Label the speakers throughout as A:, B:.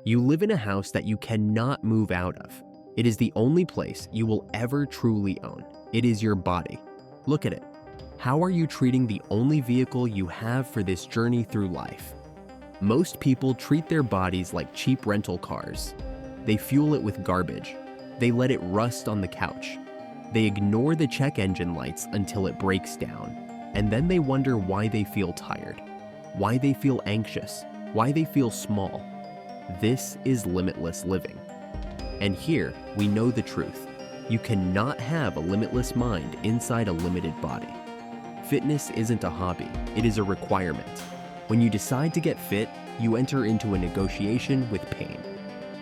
A: You live in a house that you cannot move out of. It is the only place you will ever truly own. It is your body. Look at it. How are you treating the only vehicle you have for this journey through life? Most people treat their bodies like cheap rental cars. They fuel it with garbage. They let it rust on the couch. They ignore the check engine lights until it breaks down. And then they wonder why they feel tired, why they feel anxious, why they feel small. This is limitless living. And here, we know the truth. You cannot have a limitless mind inside a limited body. Fitness isn't a hobby, it is a requirement. When you decide to get fit, you enter into a negotiation with pain.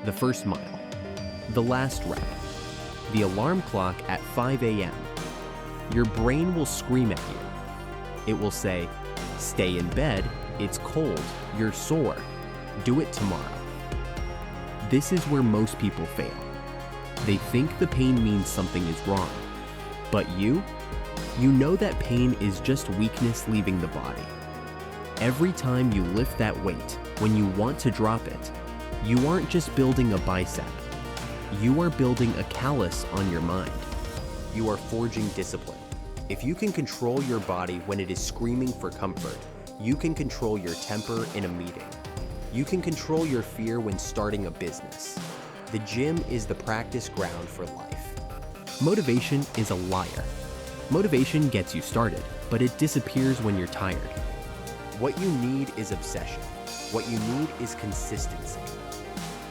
A: The first mile, the last rep, the alarm clock at 5 a.m. Your brain will scream at you. It will say, "Stay in bed, it's cold, you're sore, do it tomorrow." This is where most people fail. They think the pain means something is wrong. But you know that pain is just weakness leaving the body. Every time you lift that weight, when you want to drop it, you aren't just building a bicep. You are building a callus on your mind. You are forging discipline. If you can control your body when it is screaming for comfort, you can control your temper in a meeting. You can control your fear when starting a business. The gym is the practice ground for life. Motivation is a liar. Motivation gets you started, but it disappears when you're tired. What you need is obsession. What you need is consistency.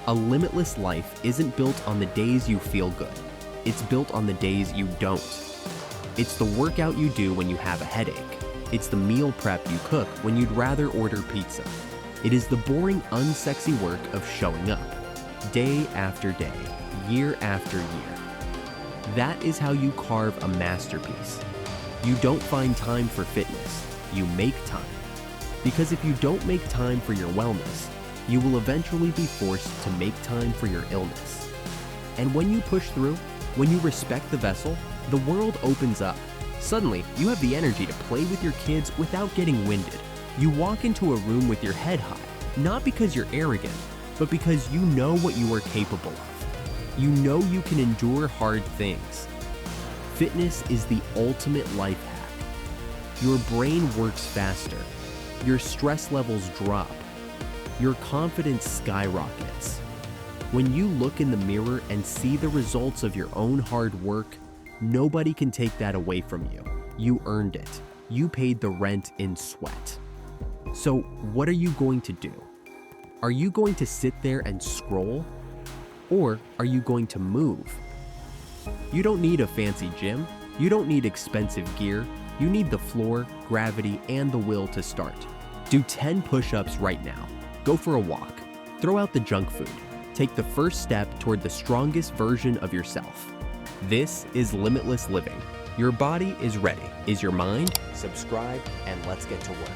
A: A limitless life isn't built on the days you feel good. It's built on the days you don't. It's the workout you do when you have a headache. It's the meal prep you cook when you'd rather order pizza. It is the boring, unsexy work of showing up, day after day, year after year. That is how you carve a masterpiece. You don't find time for fitness, you make time. Because if you don't make time for your wellness, you will eventually be forced to make time for your illness. And when you push through, when you respect the vessel, the world opens up. Suddenly, you have the energy to play with your kids without getting winded. You walk into a room with your head high, not because you're arrogant, but because you know what you are capable of. You know you can endure hard things. Fitness is the ultimate life hack. Your brain works faster. Your stress levels drop. Your confidence skyrockets. When you look in the mirror and see the results of your own hard work, nobody can take that away from you. You earned it. You paid the rent in sweat. So what are you going to do? Are you going to sit there and scroll? Or are you going to move? You don't need a fancy gym. You don't need expensive gear. You need the floor, gravity, and the will to start. Do 10 push-ups right now. Go for a walk. Throw out the junk food. Take the first step toward the strongest version of yourself. This is limitless living. Your body is ready. Is your mind? Subscribe and let's get to work.